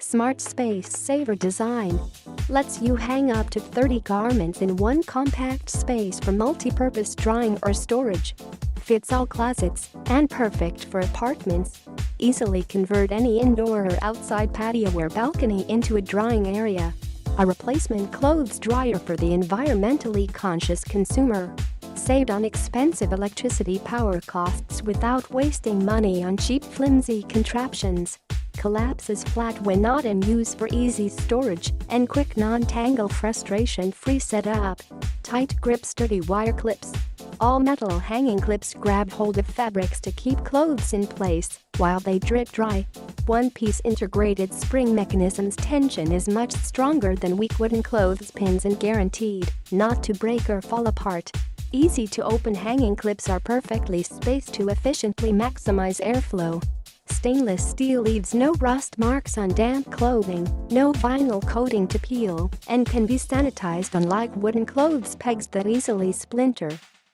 Smart space-saver design lets you hang up to 30 garments in one compact space for multi-purpose drying or storage. Fits all closets and perfect for apartments. Easily convert any indoor or outside patio or balcony into a drying area. A replacement clothes dryer for the environmentally conscious consumer. Saved on expensive electricity power costs without wasting money on cheap flimsy contraptions. Collapses flat when not in use for easy storage and quick non-tangle frustration-free setup. Tight grip sturdy wire clips. All metal hanging clips grab hold of fabrics to keep clothes in place while they drip dry. One-piece integrated spring mechanism's tension is much stronger than weak wooden clothespins and guaranteed not to break or fall apart. Easy to open hanging clips are perfectly spaced to efficiently maximize airflow. Stainless steel leaves no rust marks on damp clothing, no vinyl coating to peel, and can be sanitized unlike wooden clothes pegs that easily splinter.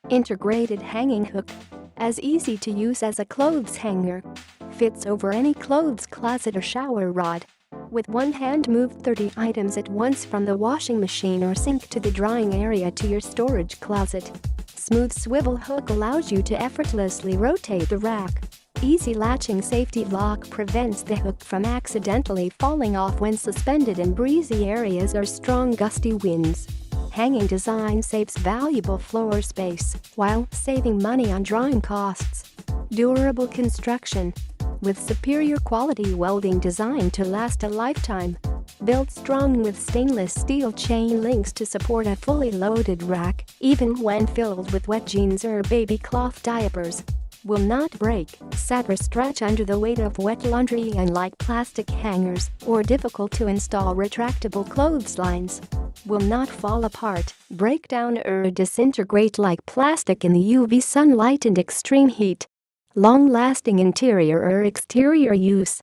Integrated hanging hook. As easy to use as a clothes hanger. Fits over any clothes closet or shower rod. With one hand move 30 items at once from the washing machine or sink to the drying area to your storage closet. Smooth swivel hook allows you to effortlessly rotate the rack. Easy latching safety lock prevents the hook from accidentally falling off when suspended in breezy areas or strong gusty winds. Hanging design saves valuable floor space while saving money on drying costs. Durable construction. With superior quality welding designed to last a lifetime. Built strong with stainless steel chain links to support a fully loaded rack, even when filled with wet jeans or baby cloth diapers. Will not break, sag or stretch under the weight of wet laundry unlike plastic hangers or difficult to install retractable clotheslines. Will not fall apart, break down or disintegrate like plastic in the UV sunlight and extreme heat. Long-lasting interior or exterior use.